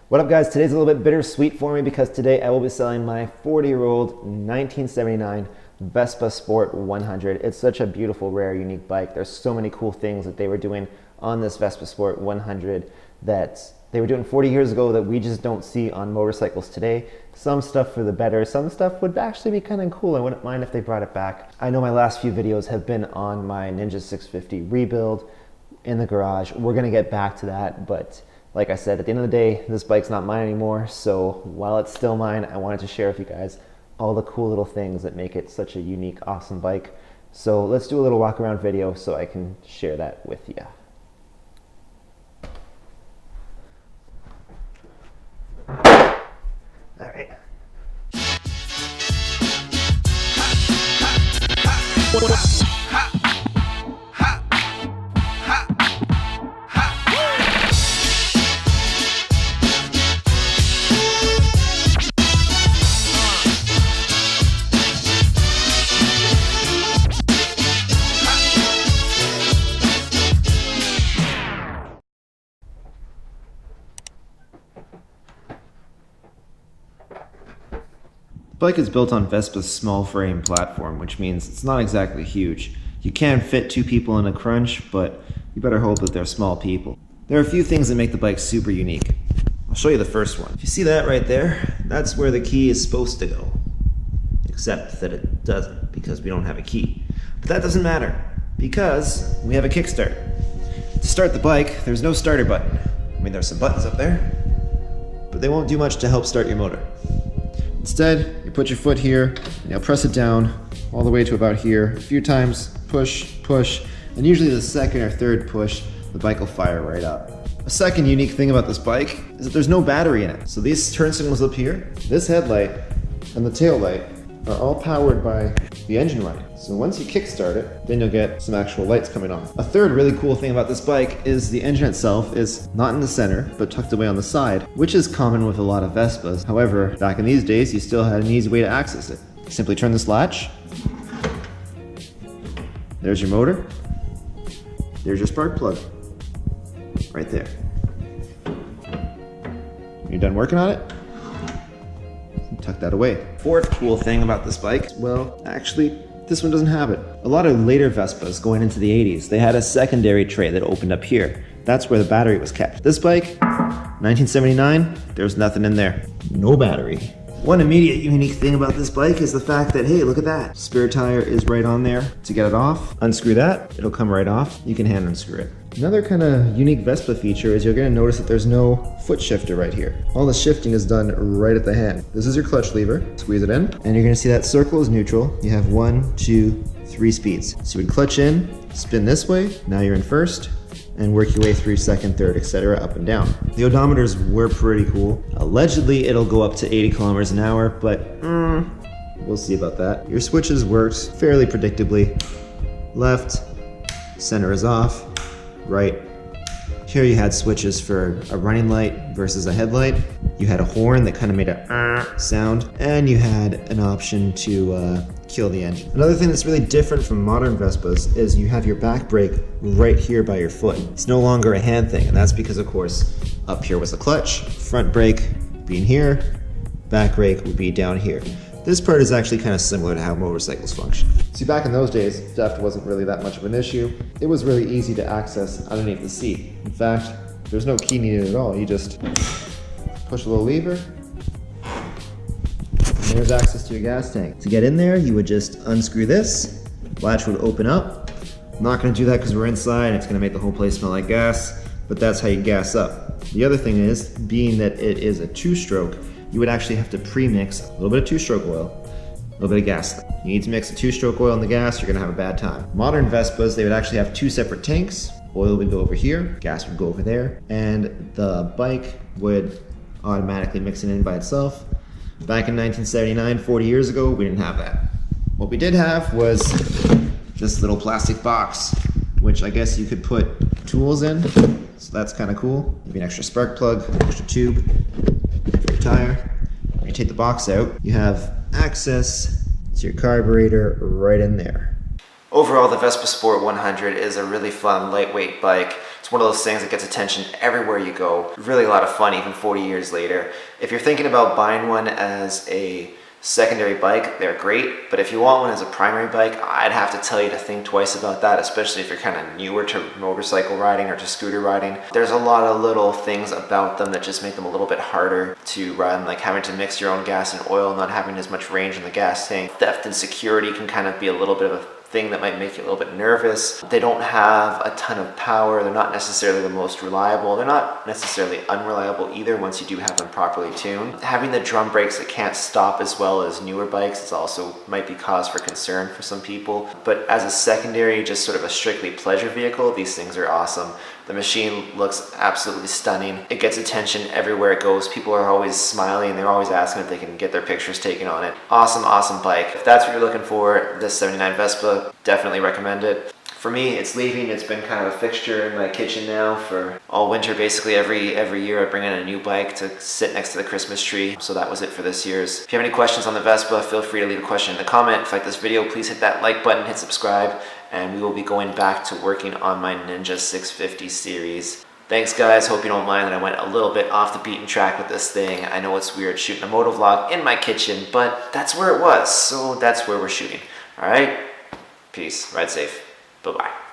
What up guys, today's a little bit bittersweet for me because today I will be selling my 40-year-old 1979 Vespa Sport 100. It's such a beautiful, rare, unique bike. There's so many cool things that they were doing on this Vespa Sport 100 that they were doing 40 years ago that we just don't see on motorcycles today. Some stuff for the better, some stuff would actually be kind of cool. I wouldn't mind if they brought it back. I know my last few videos have been on my Ninja 650 rebuild in the garage. We're gonna get back to that, but like I said, at the end of the day, this bike's not mine anymore, so while it's still mine, I wanted to share with you guys all the cool little things that make it such a unique, awesome bike. So let's do a little walk around video so I can share that with you. All right. The bike is built on Vespa's small frame platform, which means it's not exactly huge. You can fit two people in a crunch, but you better hope that they're small people. There are a few things that make the bike super unique. I'll show you the first one. If you see that right there, that's where the key is supposed to go. Except that it doesn't, because we don't have a key. But that doesn't matter, because we have a kickstart. To start the bike, there's no starter button. I mean, there's some buttons up there, but they won't do much to help start your motor. Instead, you put your foot here, and you'll press it down all the way to about here. A few times, push, push, and usually the second or third push, the bike will fire right up. A second unique thing about this bike is that there's no battery in it. So these turn signals up here, this headlight, and the tail light are all powered by the engine running. So once you kickstart it, then you'll get some actual lights coming on. A third really cool thing about this bike is the engine itself is not in the center, but tucked away on the side, which is common with a lot of Vespas. However, back in these days, you still had an easy way to access it. Simply turn this latch. There's your motor. There's your spark plug. Right there. When you're done working on it, tuck that away. Fourth cool thing about this bike, well, actually, this one doesn't have it. A lot of later Vespas going into the 80s, they had a secondary tray that opened up here. That's where the battery was kept. This bike, 1979, there's nothing in there. No battery. One immediate unique thing about this bike is the fact that, hey, look at that. Spare tire is right on there. To get it off, unscrew that, it'll come right off. You can hand unscrew it. Another kind of unique Vespa feature is you're going to notice that there's no foot shifter right here. All the shifting is done right at the hand. This is your clutch lever. Squeeze it in, and you're going to see that circle is neutral. You have 1, 2, 3 speeds. So you would clutch in, spin this way, now you're in first, and work your way through second, third, etc. up and down. The odometers were pretty cool. Allegedly, it'll go up to 80 kilometers an hour, but we'll see about that. Your switches worked fairly predictably. Left, center is off, right. Here you had switches for a running light versus a headlight. You had a horn that kind of made a sound, and you had an option to kill the engine. Another thing that's really different from modern Vespas is you have your back brake right here by your foot. It's no longer a hand thing, and that's because, of course, up here was the clutch, front brake being here, back brake would be down here. This part is actually kind of similar to how motorcycles function. See, back in those days, theft wasn't really that much of an issue. It was really easy to access underneath the seat. In fact, there's no key needed at all. You just push a little lever, and there's access to your gas tank. To get in there, you would just unscrew this, latch would open up. I'm not gonna do that because we're inside and it's gonna make the whole place smell like gas, but that's how you gas up. The other thing is, being that it is a two-stroke, you would actually have to pre-mix a little bit of two-stroke oil, a little bit of gas. You need to mix the two-stroke oil and the gas, you're gonna have a bad time. Modern Vespas, they would actually have two separate tanks. Oil would go over here, gas would go over there, and the bike would automatically mix it in by itself. Back in 1979, 40 years ago, we didn't have that. What we did have was this little plastic box, which I guess you could put tools in, so that's kind of cool. Maybe an extra spark plug, extra tube for your tire. When you take the box out, you have access to your carburetor right in there. Overall, the Vespa Sport 100 is a really fun, lightweight bike. It's one of those things that gets attention everywhere you go. Really a lot of fun even 40 years later. If you're thinking about buying one as a secondary bike, they're great, but if you want one as a primary bike, I'd have to tell you to think twice about that, especially if you're kind of newer to motorcycle riding or to scooter riding. There's a lot of little things about them that just make them a little bit harder to run, like having to mix your own gas and oil, not having as much range in the gas tank. Theft and security can kind of be a little bit of a thing that might make you a little bit nervous. They don't have a ton of power. They're not necessarily the most reliable. They're not necessarily unreliable either once you do have them properly tuned. Having the drum brakes that can't stop as well as newer bikes is also might be cause for concern for some people. But as a secondary, just sort of a strictly pleasure vehicle, these things are awesome. The machine looks absolutely stunning. It gets attention everywhere it goes. People are always smiling. They're always asking if they can get their pictures taken on it. Awesome, awesome bike. If that's what you're looking for, this 79 Vespa, definitely recommend it. For me, it's leaving. It's been kind of a fixture in my kitchen now for all winter. Basically every year I bring in a new bike to sit next to the Christmas tree. So that was it for this year's. If you have any questions on the Vespa, feel free to leave a question in the comment. If you like this video, please hit that like button, hit subscribe, and we will be going back to working on my Ninja 650 series. Thanks guys, hope you don't mind that I went a little bit off the beaten track with this thing. I know it's weird shooting a moto vlog in my kitchen, but that's where it was, so that's where we're shooting. Alright, peace, ride safe, bye-bye.